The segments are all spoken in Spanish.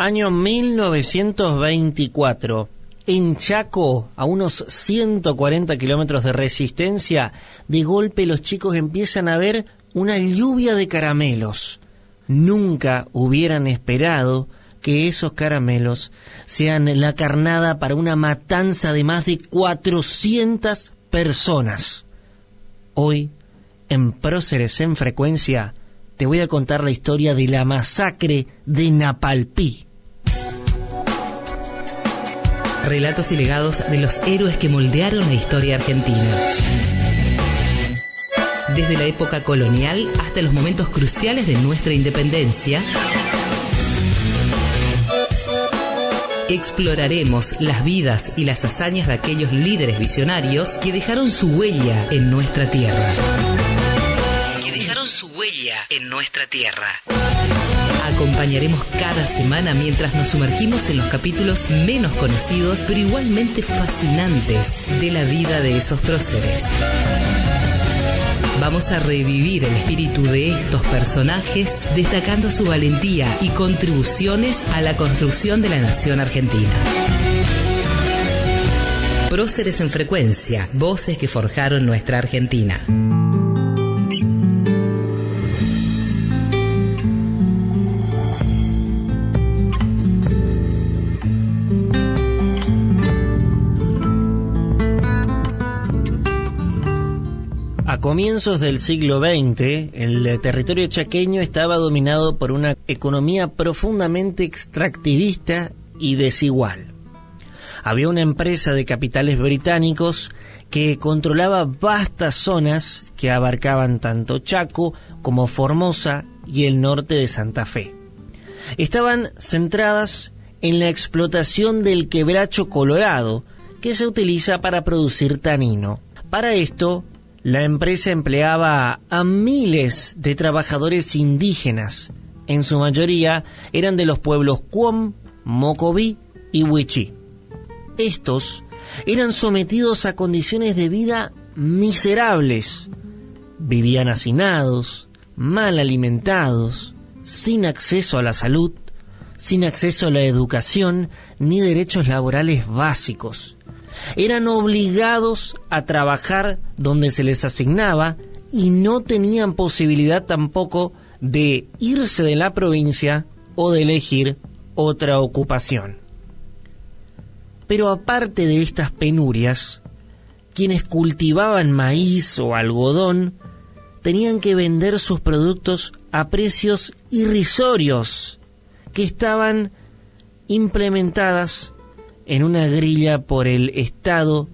Año 1924. En Chaco, a unos 140 kilómetros de Resistencia, de golpe los chicos empiezan a ver una lluvia de caramelos. Nunca hubieran esperado que esos caramelos sean la carnada para una matanza de más de 400 personas. Hoy, en Próceres en Frecuencia, te voy a contar la historia de la masacre de Napalpí. Relatos y legados de los héroes que moldearon la historia argentina. Desde la época colonial hasta los momentos cruciales de nuestra independencia, exploraremos las vidas y las hazañas de aquellos líderes visionarios que dejaron su huella en nuestra tierra. Acompañaremos cada semana mientras nos sumergimos en los capítulos menos conocidos, pero igualmente fascinantes de la vida de esos próceres. Vamos a revivir el espíritu de estos personajes, destacando su valentía y contribuciones a la construcción de la nación argentina. Próceres en Frecuencia, voces que forjaron nuestra Argentina. A comienzos del siglo XX, el territorio chaqueño estaba dominado por una economía profundamente extractivista y desigual. Había una empresa de capitales británicos que controlaba vastas zonas que abarcaban tanto Chaco como Formosa y el norte de Santa Fe. Estaban centradas en la explotación del quebracho colorado, que se utiliza para producir tanino. Para esto, la empresa empleaba a miles de trabajadores indígenas. En su mayoría eran de los pueblos Cuom, Mocoví y Huichí. Estos eran sometidos a condiciones de vida miserables. Vivían hacinados, mal alimentados, sin acceso a la salud, sin acceso a la educación ni derechos laborales básicos. Eran obligados a trabajar donde se les asignaba y no tenían posibilidad tampoco de irse de la provincia o de elegir otra ocupación. Pero aparte de estas penurias, quienes cultivaban maíz o algodón tenían que vender sus productos a precios irrisorios que estaban implementadas en una grilla por el Estado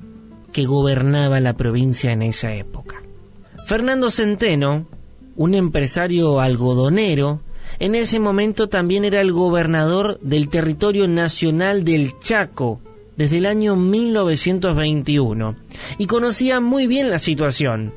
que gobernaba la provincia en esa época. Fernando Centeno, un empresario algodonero, en ese momento también era el gobernador del territorio nacional del Chaco desde el año 1921 y conocía muy bien la situación.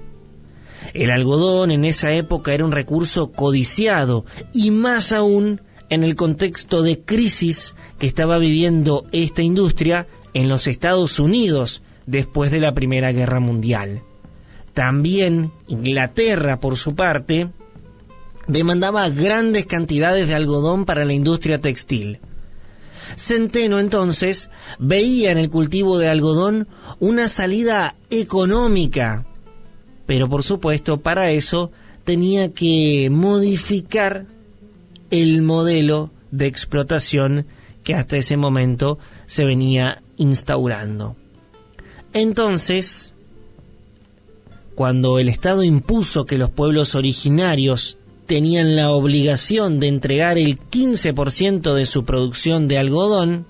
El algodón en esa época era un recurso codiciado y más aún en el contexto de crisis que estaba viviendo esta industria en los Estados Unidos después de la Primera Guerra Mundial. También Inglaterra, por su parte, demandaba grandes cantidades de algodón para la industria textil. Centeno entonces veía en el cultivo de algodón una salida económica, pero por supuesto para eso tenía que modificar el modelo de explotación que hasta ese momento se venía instaurando. Entonces, cuando el Estado impuso que los pueblos originarios tenían la obligación de entregar el 15% de su producción de algodón,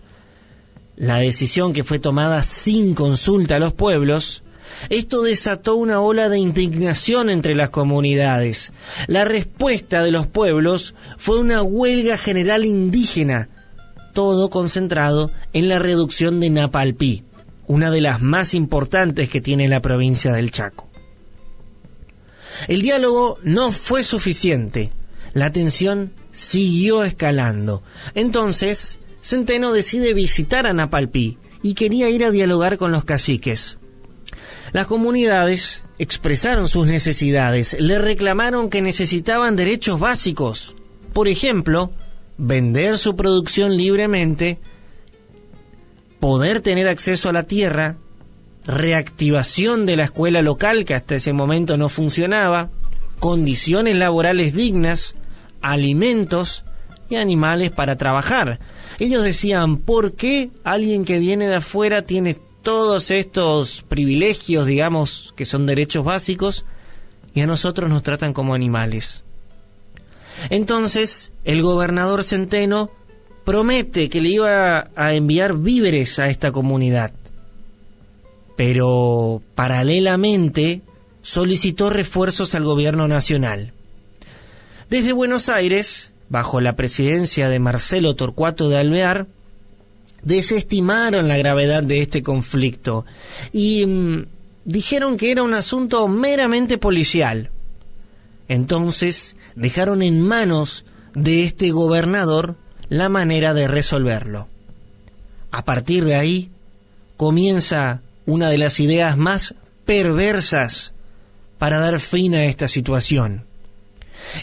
la decisión que fue tomada sin consulta a los pueblos, esto desató una ola de indignación entre las comunidades. La respuesta de los pueblos fue una huelga general indígena, todo concentrado en la reducción de Napalpí, una de las más importantes que tiene la provincia del Chaco. El diálogo no fue suficiente, la tensión siguió escalando. Entonces, Centeno decide visitar a Napalpí y quería ir a dialogar con los caciques. Las comunidades expresaron sus necesidades, le reclamaron que necesitaban derechos básicos. Por ejemplo, vender su producción libremente, poder tener acceso a la tierra, reactivación de la escuela local que hasta ese momento no funcionaba, condiciones laborales dignas, alimentos y animales para trabajar. Ellos decían, ¿por qué alguien que viene de afuera tiene todos estos privilegios, digamos, que son derechos básicos, y a nosotros nos tratan como animales? Entonces, el gobernador Centeno promete que le iba a enviar víveres a esta comunidad, pero paralelamente solicitó refuerzos al gobierno nacional. Desde Buenos Aires, bajo la presidencia de Marcelo Torcuato de Alvear, desestimaron la gravedad de este conflicto y dijeron que era un asunto meramente policial. Entonces dejaron en manos de este gobernador la manera de resolverlo. A partir de ahí comienza una de las ideas más perversas para dar fin a esta situación.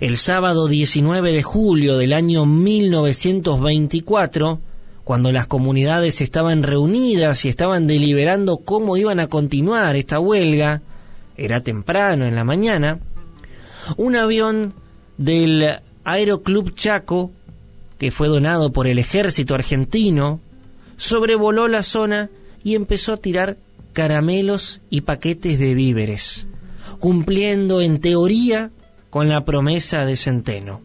El sábado 19 de julio del año 1924, cuando las comunidades estaban reunidas y estaban deliberando cómo iban a continuar esta huelga, era temprano en la mañana, un avión del Aeroclub Chaco, que fue donado por el ejército argentino, sobrevoló la zona y empezó a tirar caramelos y paquetes de víveres, cumpliendo en teoría con la promesa de Centeno.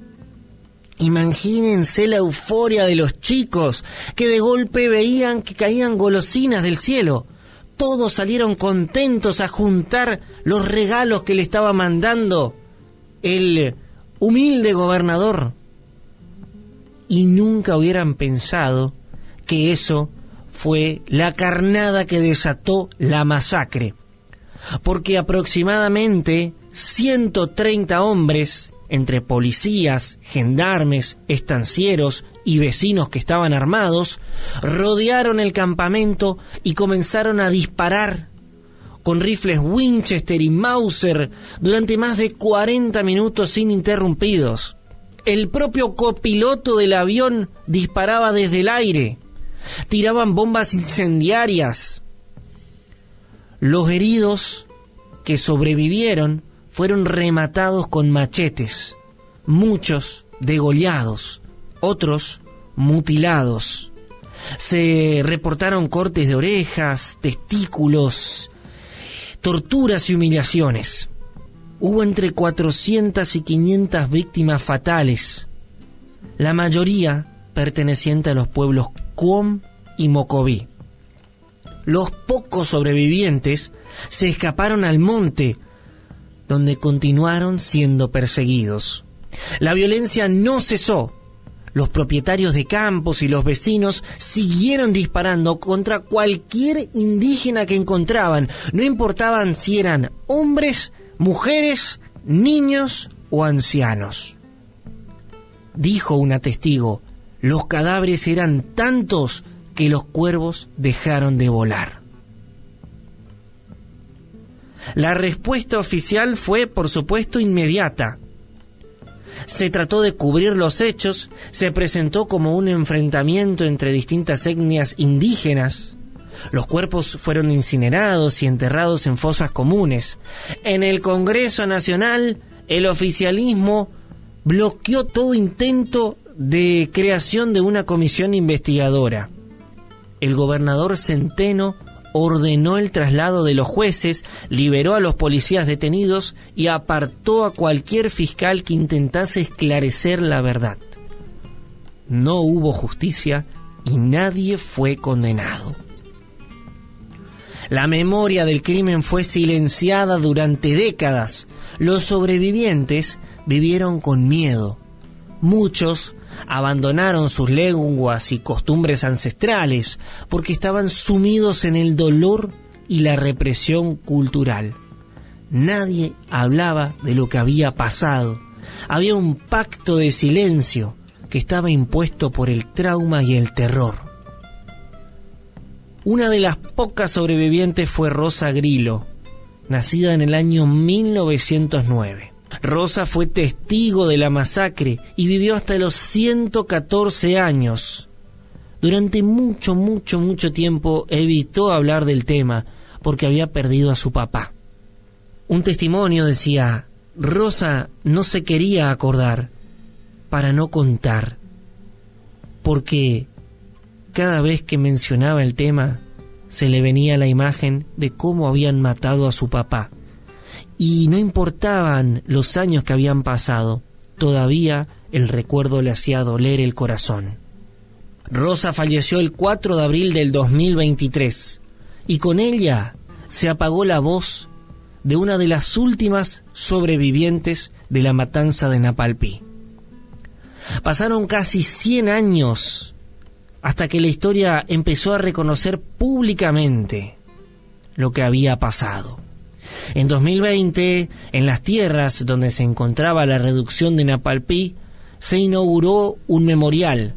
Imagínense la euforia de los chicos que de golpe veían que caían golosinas del cielo. Todos salieron contentos a juntar los regalos que le estaba mandando el humilde gobernador. Y nunca hubieran pensado que eso fue la carnada que desató la masacre, porque aproximadamente 130 hombres, entre policías, gendarmes, estancieros y vecinos que estaban armados, rodearon el campamento y comenzaron a disparar con rifles Winchester y Mauser durante más de 40 minutos ininterrumpidos. El propio copiloto del avión disparaba desde el aire. Tiraban bombas incendiarias. Los heridos que sobrevivieron fueron rematados con machetes, muchos degollados, otros mutilados. Se reportaron cortes de orejas, testículos, torturas y humillaciones. Hubo entre 400 y 500 víctimas fatales, la mayoría perteneciente a los pueblos Cuom y Mocoví. Los pocos sobrevivientes se escaparon al monte, donde continuaron siendo perseguidos. La violencia no cesó. Los propietarios de campos y los vecinos siguieron disparando contra cualquier indígena que encontraban, no importaban si eran hombres, mujeres, niños o ancianos. Dijo una testigo, los cadáveres eran tantos que los cuervos dejaron de volar. La respuesta oficial fue, por supuesto, inmediata. Se trató de cubrir los hechos, se presentó como un enfrentamiento entre distintas etnias indígenas. Los cuerpos fueron incinerados y enterrados en fosas comunes. En el Congreso Nacional, el oficialismo bloqueó todo intento de creación de una comisión investigadora. El gobernador Centeno ordenó el traslado de los jueces, liberó a los policías detenidos y apartó a cualquier fiscal que intentase esclarecer la verdad. No hubo justicia y nadie fue condenado. La memoria del crimen fue silenciada durante décadas. Los sobrevivientes vivieron con miedo. Muchos abandonaron sus lenguas y costumbres ancestrales porque estaban sumidos en el dolor y la represión cultural. Nadie hablaba de lo que había pasado. Había un pacto de silencio que estaba impuesto por el trauma y el terror. Una de las pocas sobrevivientes fue Rosa Grillo, nacida en el año 1909. Rosa fue testigo de la masacre y vivió hasta los 114 años. Durante mucho tiempo evitó hablar del tema porque había perdido a su papá. Un testimonio decía: Rosa no se quería acordar para no contar, porque cada vez que mencionaba el tema se le venía la imagen de cómo habían matado a su papá. Y no importaban los años que habían pasado, todavía el recuerdo le hacía doler el corazón. Rosa falleció el 4 de abril del 2023 y con ella se apagó la voz de una de las últimas sobrevivientes de la matanza de Napalpí. Pasaron casi 100 años hasta que la historia empezó a reconocer públicamente lo que había pasado. En 2020, en las tierras donde se encontraba la reducción de Napalpí, se inauguró un memorial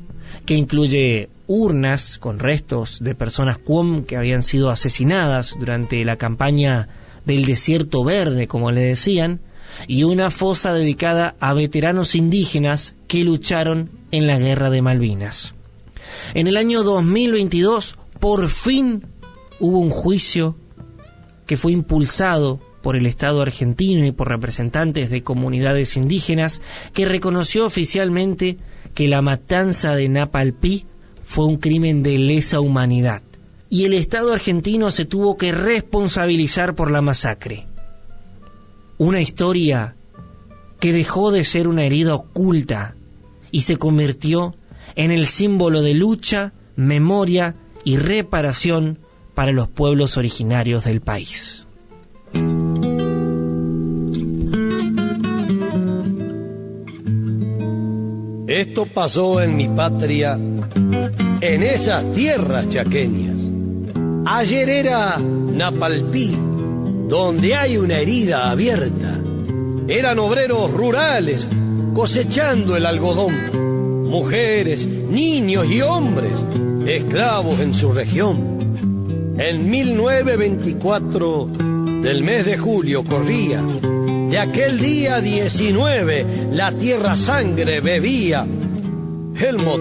que incluye urnas con restos de personas QOM que habían sido asesinadas durante la campaña del Desierto Verde, como le decían, y una fosa dedicada a veteranos indígenas que lucharon en la Guerra de Malvinas. En el año 2022, por fin, hubo un juicio que fue impulsado por el Estado argentino y por representantes de comunidades indígenas, que reconoció oficialmente que la matanza de Napalpí fue un crimen de lesa humanidad. Y el Estado argentino se tuvo que responsabilizar por la masacre. Una historia que dejó de ser una herida oculta y se convirtió en el símbolo de lucha, memoria y reparación para los pueblos originarios del país. Esto pasó en mi patria, en esas tierras chaqueñas. Ayer era Napalpí, donde hay una herida abierta. Eran obreros rurales cosechando el algodón, mujeres, niños y hombres, esclavos en su región. En 1924 del mes de julio corría, de aquel día 19 la tierra sangre bebía. El motor